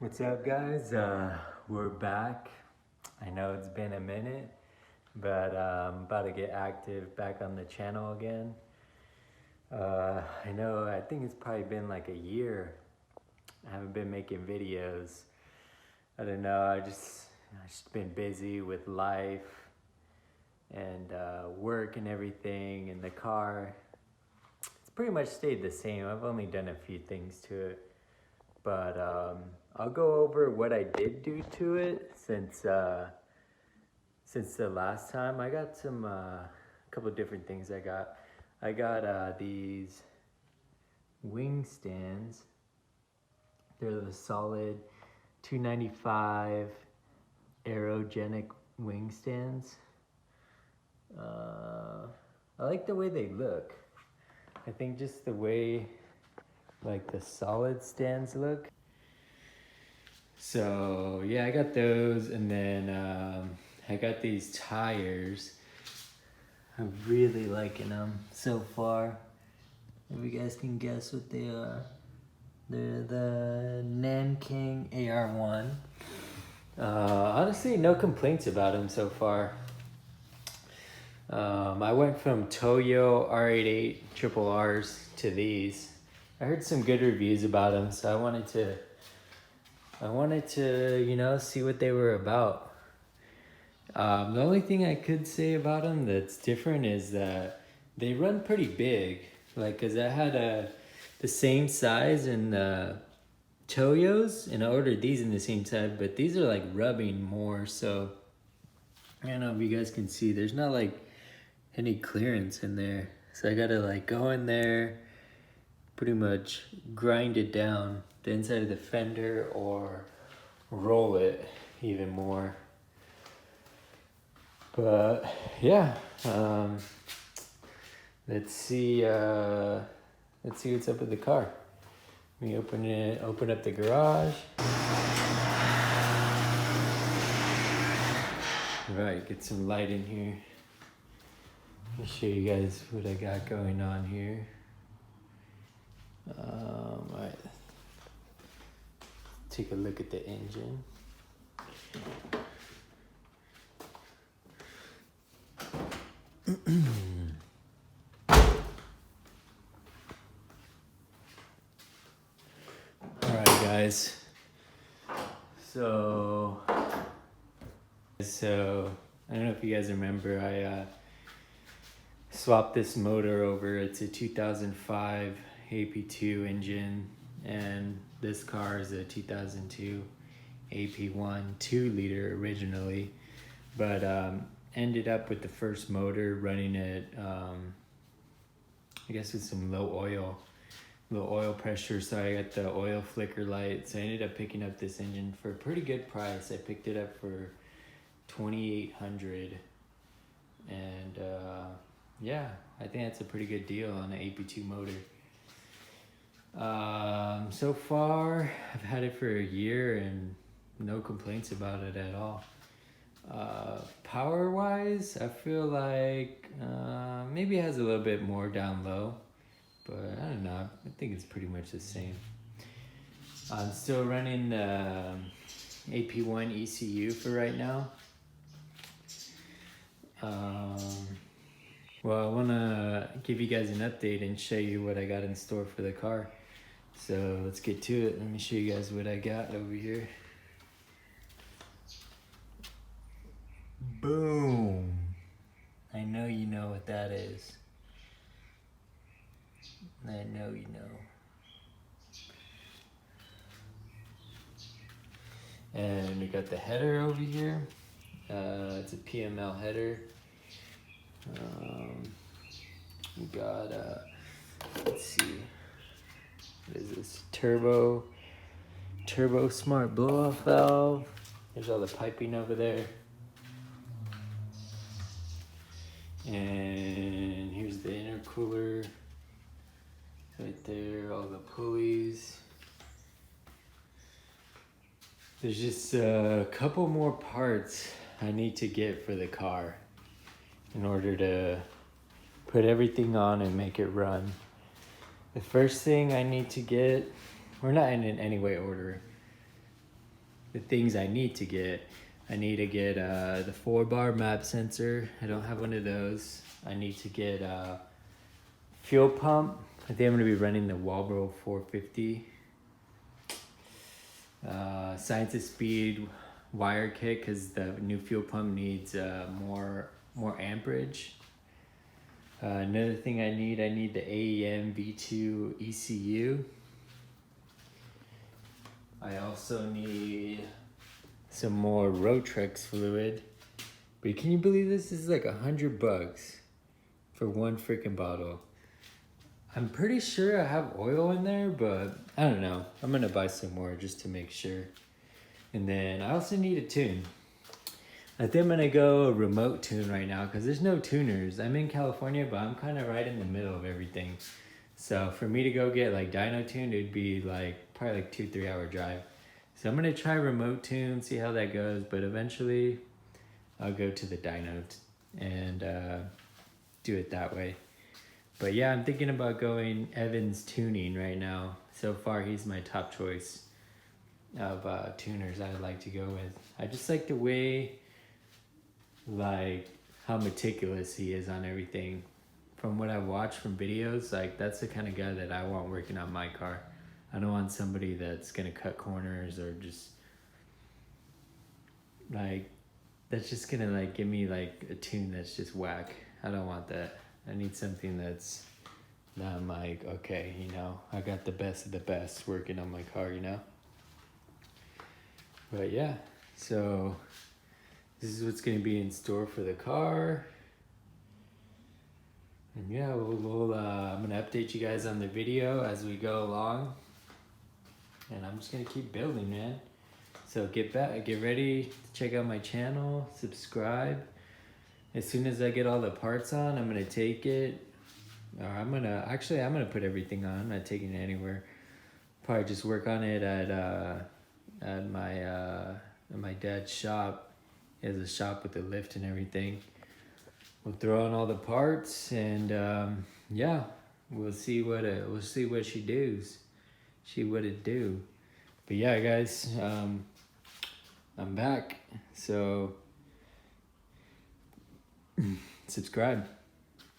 What's up, guys? We're back. I know it's been a minute, but I'm about to get active back on the channel again. I think it's probably been like a year. I haven't been making videos. I don't know, I've just been busy with life and work and everything, and the car. It's pretty much stayed the same. I've only done a few things to it. But I'll go over what I did do to it since the last time. I got some couple different things I got. I got these wing stands. They're the solid 295 aerogenic wing stands. I like the way they look. I think just the way like the solid stands look. So yeah, I got those, and then I got these tires. I'm really liking them so far. If you guys can guess what they are, they're the Nanking AR1. Honestly, no complaints about them so far. I went from Toyo R88 triple R's to these. I heard some good reviews about them, so I wanted to, see what they were about. The only thing I could say about them that's different is that they run pretty big. Like, cause I had the same size in the Toyos, and I ordered these in the same size, but these are like rubbing more. So I don't know if you guys can see. There's not like any clearance in there, so I gotta like go in there, pretty much grind it down the inside of the fender or roll it even more. But yeah, let's see what's up with the car. Let me open up the garage. All right, get some light in here. Let me show you guys what I got going on here. All right, take a look at the engine. All right, guys. So I don't know if you guys remember, I swapped this motor over. It's a 2005 AP2 engine, and this car is a 2002 AP1 2-liter originally, but ended up with the first motor running it, I guess with some low oil pressure, so I got the oil flicker light. So I ended up picking up this engine for a pretty good price. I picked it up for $2,800, and yeah, I think that's a pretty good deal on an AP2 motor. So far I've had it for a year and no complaints about it at all. Power wise, I feel like maybe it has a little bit more down low, but I don't know, I think it's pretty much the same. I'm still running the AP1 ECU for right now. Well, I want to give you guys an update and show you what I got in store for the car. So let's get to it. Let me show you guys what I got over here. Boom! I know you know what that is. I know you know. And we got the header over here. It's a PML header. We got let's see, what is this? Turbo smart blow off valve. There's all the piping over there. And here's the intercooler right there, all the pulleys. There's just a couple more parts I need to get for the car in order to put everything on and make it run. The first thing I need to get, we're not in any way order. the things I need to get. I need to get the 4-bar map sensor. I don't have one of those. I need to get fuel pump. I think I'm gonna be running the Walbro 450. Science of Speed wire kit, because the new fuel pump needs more amperage. Another thing I need the AEM V2 ECU. I also need some more Rotrex fluid. But can you believe this? This is like $100 for one freaking bottle. I'm pretty sure I have oil in there, but I don't know. I'm gonna buy some more just to make sure. And then I also need a tune. I think I'm gonna go remote tune right now because there's no tuners. I'm in California, but I'm kind of right in the middle of everything. So for me to go get like dyno tuned, it'd be like probably like 2-3 hour drive. So I'm gonna try remote tune, see how that goes. But eventually I'll go to the dyno and do it that way. But yeah, I'm thinking about going Evans Tuning right now. So far, he's my top choice of tuners I'd like to go with. I just like the way, like, how meticulous he is on everything. From what I've watched from videos, like, that's the kind of guy that I want working on my car. I don't want somebody that's gonna cut corners or just, like, that's just gonna, like, give me, like, a tune that's just whack. I don't want that. I need something that's I'm like, okay, you know, I got the best of the best working on my car, you know? But yeah, so this is what's going to be in store for the car. And yeah, I'm going to update you guys on the video as we go along. And I'm just going to keep building, man. So get ready to check out my channel, subscribe. As soon as I get all the parts on, I'm gonna take it. Or I'm gonna put everything on. I'm not taking it anywhere. Probably just work on it at my dad's shop. He has a shop with a lift and everything. We'll throw on all the parts and yeah, we'll see what she does. See what it do. But yeah, guys, I'm back. So subscribe.